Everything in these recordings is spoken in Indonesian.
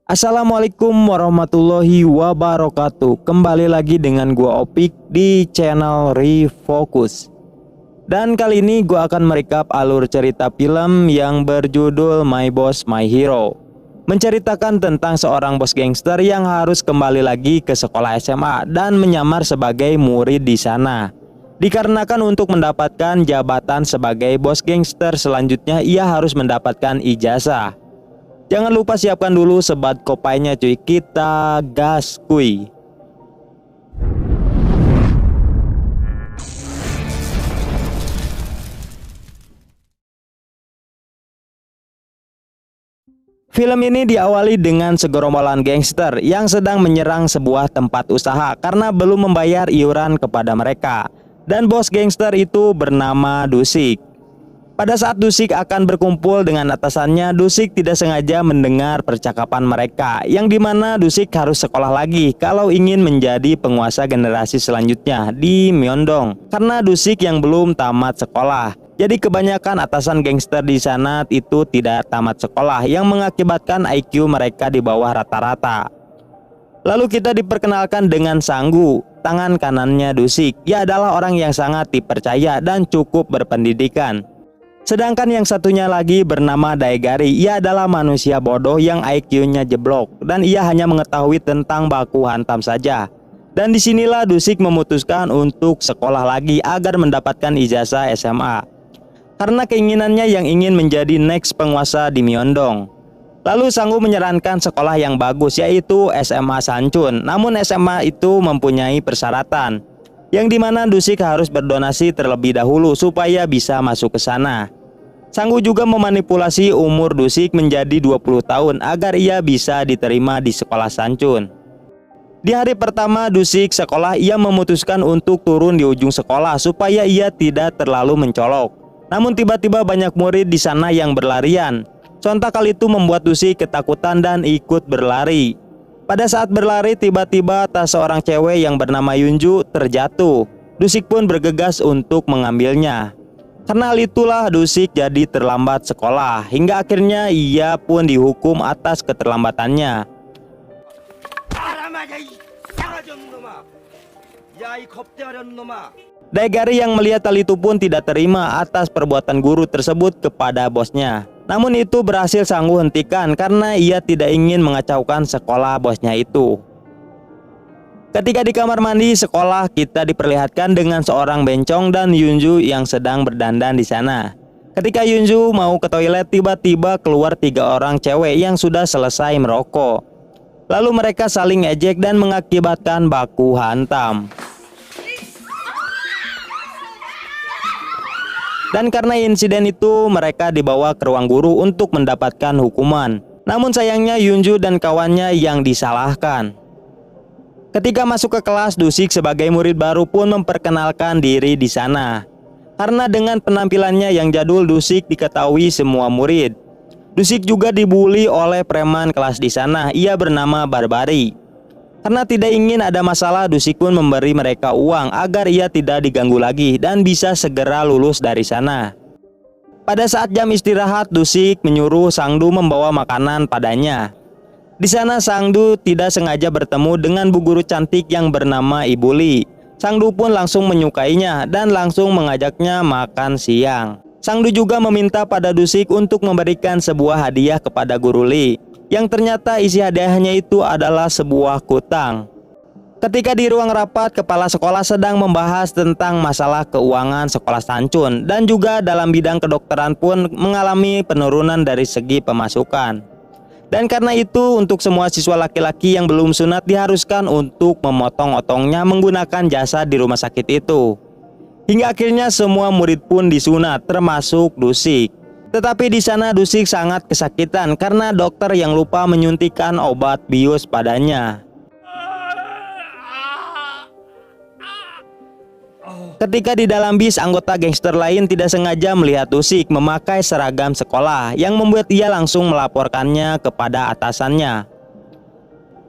Assalamualaikum warahmatullahi wabarakatuh. Kembali lagi dengan gua Opik di channel Refocus. Dan kali ini gua akan merekap alur cerita film yang berjudul My Boss My Hero. Menceritakan tentang seorang bos gangster yang harus kembali lagi ke sekolah SMA dan menyamar sebagai murid di sana. Dikarenakan untuk mendapatkan jabatan sebagai bos gangster selanjutnya ia harus mendapatkan ijazah. Jangan lupa siapkan dulu sebat kopainya cuy, kita gas kuy. Film ini diawali dengan segerombolan gangster yang sedang menyerang sebuah tempat usaha karena belum membayar iuran kepada mereka. Dan bos gangster itu bernama Dusik. Pada saat Dusik akan berkumpul dengan atasannya, Dusik tidak sengaja mendengar percakapan mereka, yang dimana Dusik harus sekolah lagi kalau ingin menjadi penguasa generasi selanjutnya di Myeongdong. Karena Dusik yang belum tamat sekolah, jadi kebanyakan atasan gangster di sana itu tidak tamat sekolah, yang mengakibatkan IQ mereka di bawah rata-rata. Lalu kita diperkenalkan dengan Sanggu, tangan kanannya Dusik. Ia adalah orang yang sangat dipercaya dan cukup berpendidikan. Sedangkan yang satunya lagi bernama Daegari. Ia adalah manusia bodoh yang IQ-nya jeblok dan ia hanya mengetahui tentang baku hantam saja. Dan disinilah Dusik memutuskan untuk sekolah lagi agar mendapatkan ijazah SMA. Karena keinginannya yang ingin menjadi next penguasa di Myeongdong. Lalu Sanggu menyarankan sekolah yang bagus yaitu SMA Sanchun. Namun SMA itu mempunyai persyaratan, yang dimana Dusik harus berdonasi terlebih dahulu supaya bisa masuk ke sana. Sanggu juga memanipulasi umur Dusik menjadi 20 tahun agar ia bisa diterima di sekolah Sanchun. Di hari pertama Dusik sekolah, ia memutuskan untuk turun di ujung sekolah supaya ia tidak terlalu mencolok. Namun tiba-tiba banyak murid di sana yang berlarian. Sontak hal itu membuat Dusik ketakutan dan ikut berlari. Pada saat berlari tiba-tiba tas seorang cewek yang bernama Yunju terjatuh. Dusik pun bergegas untuk mengambilnya. Karena hal itulah Dusik jadi terlambat sekolah. Hingga akhirnya ia pun dihukum atas keterlambatannya. Daegari yang melihat hal itu pun tidak terima atas perbuatan guru tersebut kepada bosnya. Namun itu berhasil Sanggu hentikan karena ia tidak ingin mengacaukan sekolah bosnya itu. Ketika di kamar mandi sekolah, kita diperlihatkan dengan seorang bencong dan Yunju yang sedang berdandan di sana. Ketika Yunju mau ke toilet, tiba-tiba keluar 3 orang cewek yang sudah selesai merokok. Lalu mereka saling ejek dan mengakibatkan baku hantam. Dan karena insiden itu mereka dibawa ke ruang guru untuk mendapatkan hukuman. Namun sayangnya Yunju dan kawannya yang disalahkan. Ketika masuk ke kelas, Dusik sebagai murid baru pun memperkenalkan diri di sana. Karena dengan penampilannya yang jadul, Dusik diketahui semua murid. Dusik juga dibully oleh preman kelas di sana. Ia bernama Barbari. Karena tidak ingin ada masalah, Dusik pun memberi mereka uang agar ia tidak diganggu lagi dan bisa segera lulus dari sana. Pada saat jam istirahat, Dusik menyuruh Sangdu membawa makanan padanya. Di sana Sangdu tidak sengaja bertemu dengan bu guru cantik yang bernama Ibu Li. Sangdu pun langsung menyukainya dan langsung mengajaknya makan siang. Sangdu juga meminta pada Dusik untuk memberikan sebuah hadiah kepada guru Li, yang ternyata isi hadiahnya itu adalah sebuah kutang. Ketika di ruang rapat, kepala sekolah sedang membahas tentang masalah keuangan sekolah Sanchun dan juga dalam bidang kedokteran pun mengalami penurunan dari segi pemasukan. Dan karena itu untuk semua siswa laki-laki yang belum sunat diharuskan untuk memotong otongnya menggunakan jasa di rumah sakit itu. Hingga akhirnya semua murid pun disunat termasuk Dusik. Tetapi di sana Dusik sangat kesakitan karena dokter yang lupa menyuntikkan obat bius padanya. Ketika di dalam bis, anggota gangster lain tidak sengaja melihat Dusik memakai seragam sekolah yang membuat ia langsung melaporkannya kepada atasannya.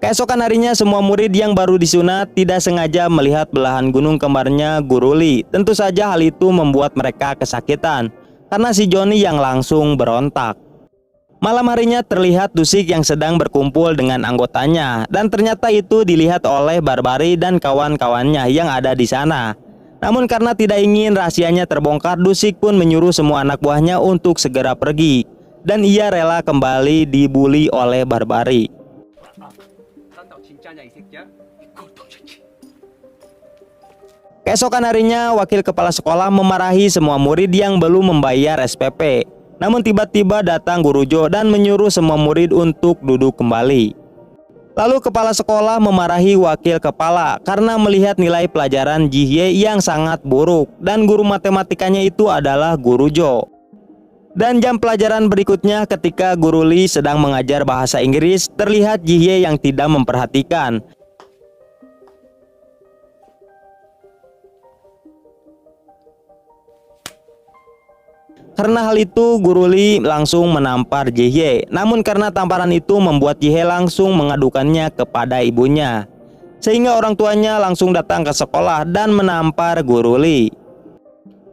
Keesokan harinya semua murid yang baru disunat tidak sengaja melihat belahan gunung kembarnya Guru Lee. Tentu saja hal itu membuat mereka kesakitan karena si Johnny yang langsung berontak. Malam harinya terlihat Dusik yang sedang berkumpul dengan anggotanya, dan ternyata itu dilihat oleh Barbary dan kawan-kawannya yang ada di sana. Namun karena tidak ingin rahasianya terbongkar, Dusik pun menyuruh semua anak buahnya untuk segera pergi, dan ia rela kembali dibully oleh Barbary. Keesokan harinya, wakil kepala sekolah memarahi semua murid yang belum membayar SPP. Namun tiba-tiba datang Guru Jo dan menyuruh semua murid untuk duduk kembali. Lalu kepala sekolah memarahi wakil kepala karena melihat nilai pelajaran Jihye yang sangat buruk, dan guru matematikanya itu adalah Guru Jo. Dan jam pelajaran berikutnya ketika Guru Lee sedang mengajar bahasa Inggris, terlihat Jihye yang tidak memperhatikan. Karena hal itu, Guru Lee langsung menampar Jihye. Namun karena tamparan itu membuat Jihye langsung mengadukannya kepada ibunya, sehingga orang tuanya langsung datang ke sekolah dan menampar Guru Lee.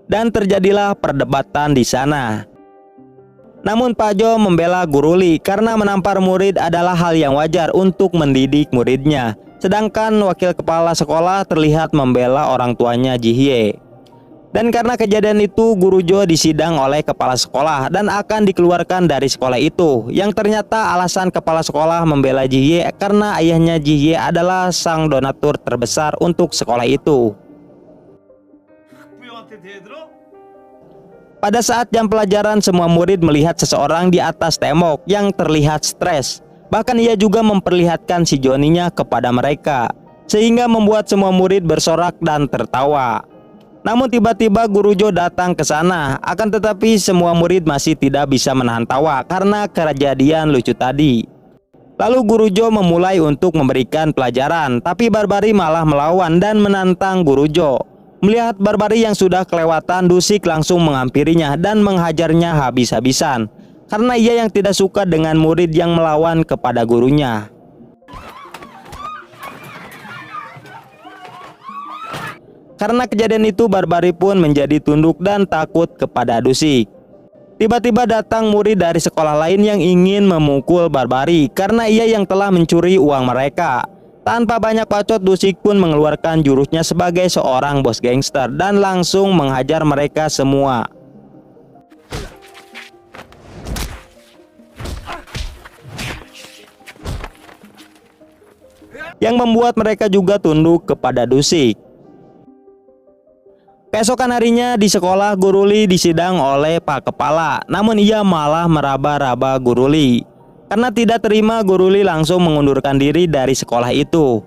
Dan terjadilah perdebatan di sana. Namun Pak Jo membela Guru Lee karena menampar murid adalah hal yang wajar untuk mendidik muridnya. Sedangkan wakil kepala sekolah terlihat membela orang tuanya Jihye. Dan karena kejadian itu, Guru Jo disidang oleh kepala sekolah dan akan dikeluarkan dari sekolah itu. Yang ternyata alasan kepala sekolah membela Jihye karena ayahnya Jihye adalah sang donatur terbesar untuk sekolah itu. Pada saat jam pelajaran, semua murid melihat seseorang di atas tembok yang terlihat stres. Bahkan ia juga memperlihatkan si Johnny-nya kepada mereka, sehingga membuat semua murid bersorak dan tertawa. Namun tiba-tiba Guru Jo datang ke sana, akan tetapi semua murid masih tidak bisa menahan tawa karena kejadian lucu tadi. Lalu Guru Jo memulai untuk memberikan pelajaran, tapi Barbary malah melawan dan menantang Guru Jo. Melihat Barbary yang sudah kelewatan, Dusik langsung menghampirinya dan menghajarnya habis-habisan, karena ia yang tidak suka dengan murid yang melawan kepada gurunya. Karena kejadian itu, Barbary pun menjadi tunduk dan takut kepada Dusik. Tiba-tiba datang murid dari sekolah lain yang ingin memukul Barbary karena ia yang telah mencuri uang mereka. Tanpa banyak bacot, Dusik pun mengeluarkan jurusnya sebagai seorang bos gangster dan langsung menghajar mereka semua. Yang membuat mereka juga tunduk kepada Dusik. Keesokan harinya di sekolah, Guru Lee disidang oleh Pak Kepala. Namun ia malah meraba-raba Guru Lee. Karena tidak terima, Guru Lee langsung mengundurkan diri dari sekolah itu.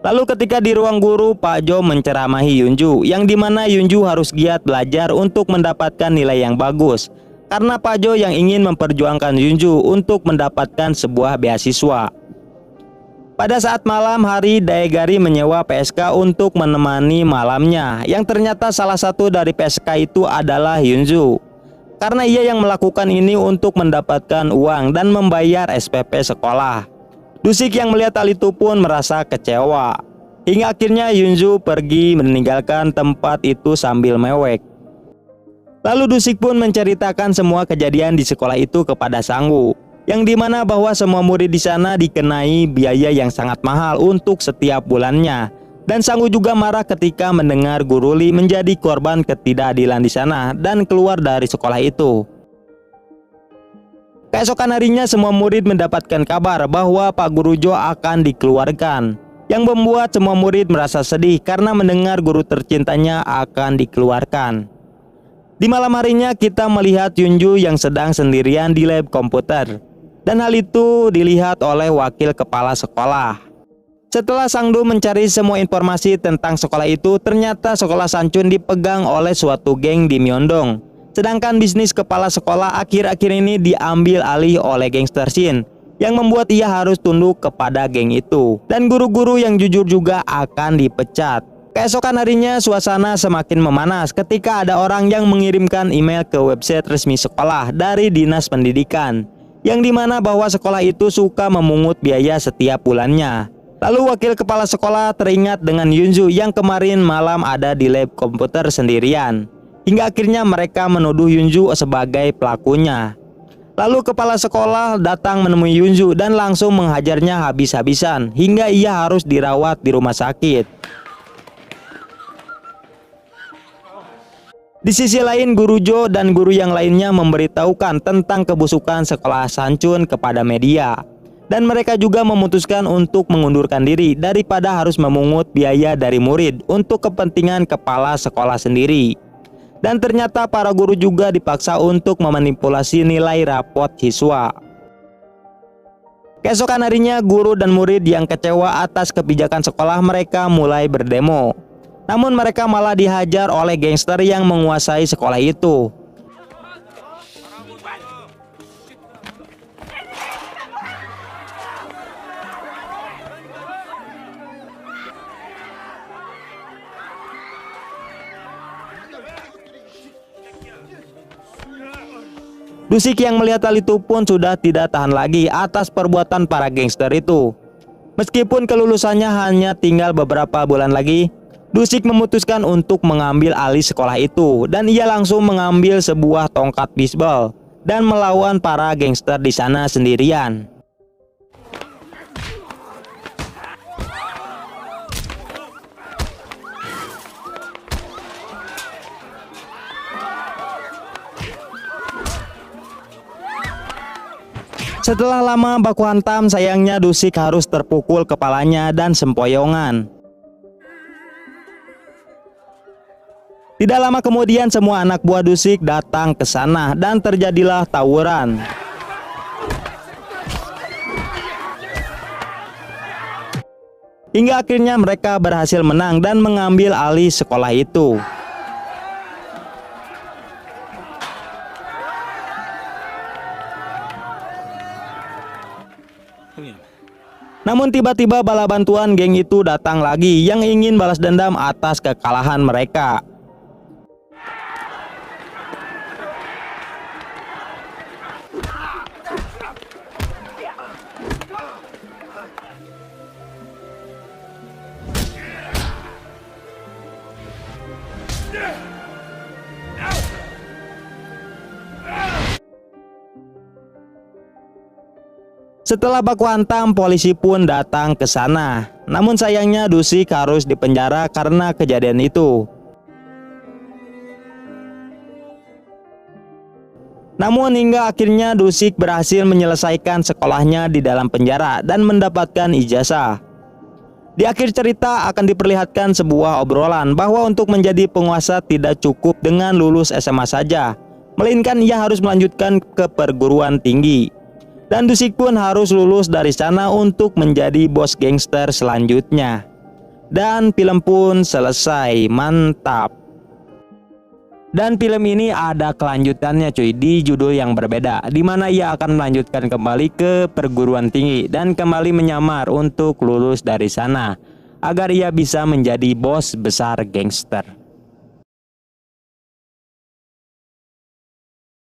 Lalu ketika di ruang guru, Pak Jo menceramahi Yunju, yang dimana Yunju harus giat belajar untuk mendapatkan nilai yang bagus. Karena Pak Jo yang ingin memperjuangkan Yunju untuk mendapatkan sebuah beasiswa. Pada saat malam hari, Daegari menyewa PSK untuk menemani malamnya, yang ternyata salah satu dari PSK itu adalah Yunju. Karena ia yang melakukan ini untuk mendapatkan uang dan membayar SPP sekolah. Dusik yang melihat hal itu pun merasa kecewa. Hingga akhirnya Yunju pergi meninggalkan tempat itu sambil mewek. Lalu Dusik pun menceritakan semua kejadian di sekolah itu kepada Sangwoo, yang dimana bahwa semua murid di sana dikenai biaya yang sangat mahal untuk setiap bulannya. Dan Sangwoo juga marah ketika mendengar Guru Lee menjadi korban ketidakadilan di sana dan keluar dari sekolah itu. Keesokan harinya semua murid mendapatkan kabar bahwa Pak Guru Jo akan dikeluarkan, yang membuat semua murid merasa sedih karena mendengar guru tercintanya akan dikeluarkan. Di malam harinya kita melihat Yunju yang sedang sendirian di lab komputer. Dan hal itu dilihat oleh wakil kepala sekolah. Setelah Sangdo mencari semua informasi tentang sekolah itu, ternyata sekolah Sanchun dipegang oleh suatu geng di Myeongdong. Sedangkan bisnis kepala sekolah akhir-akhir ini diambil alih oleh gangster Shin, yang membuat ia harus tunduk kepada geng itu. Dan guru-guru yang jujur juga akan dipecat. Keesokan harinya suasana semakin memanas ketika ada orang yang mengirimkan email ke website resmi sekolah dari Dinas Pendidikan, yang dimana bahwa sekolah itu suka memungut biaya setiap bulannya. Lalu wakil kepala sekolah teringat dengan Yunju yang kemarin malam ada di lab komputer sendirian. Hingga akhirnya mereka menuduh Yunju sebagai pelakunya. Lalu kepala sekolah datang menemui Yunju dan langsung menghajarnya habis-habisan hingga ia harus dirawat di rumah sakit. Di sisi lain, Guru Jo dan guru yang lainnya memberitahukan tentang kebusukan sekolah Sanchun kepada media. Dan mereka juga memutuskan untuk mengundurkan diri daripada harus memungut biaya dari murid untuk kepentingan kepala sekolah sendiri. Dan ternyata para guru juga dipaksa untuk memanipulasi nilai rapot siswa. Keesokan harinya, guru dan murid yang kecewa atas kebijakan sekolah mereka mulai berdemo. Namun mereka malah dihajar oleh gangster yang menguasai sekolah itu. Dusik yang melihat hal itu pun sudah tidak tahan lagi atas perbuatan para gangster itu. Meskipun kelulusannya hanya tinggal beberapa bulan lagi, Dusik memutuskan untuk mengambil alih sekolah itu dan ia langsung mengambil sebuah tongkat bisbol dan melawan para gangster di sana sendirian. Setelah lama baku hantam, sayangnya Dusik harus terpukul kepalanya dan sempoyongan. Tidak lama kemudian semua anak buah Dusik datang ke sana dan terjadilah tawuran. Hingga akhirnya mereka berhasil menang dan mengambil alih sekolah itu. Namun tiba-tiba bala bantuan geng itu datang lagi yang ingin balas dendam atas kekalahan mereka. Setelah baku hantam, polisi pun datang ke sana. Namun sayangnya Dusik harus dipenjara karena kejadian itu. Namun hingga akhirnya Dusik berhasil menyelesaikan sekolahnya di dalam penjara dan mendapatkan ijazah. Di akhir cerita akan diperlihatkan sebuah obrolan bahwa untuk menjadi penguasa tidak cukup dengan lulus SMA saja, melainkan ia harus melanjutkan ke perguruan tinggi. Dan Dusik pun harus lulus dari sana untuk menjadi bos gangster selanjutnya. Dan film pun selesai, mantap. Dan film ini ada kelanjutannya cuy, di judul yang berbeda, dimana ia akan melanjutkan kembali ke perguruan tinggi dan kembali menyamar untuk lulus dari sana agar ia bisa menjadi bos besar gangster.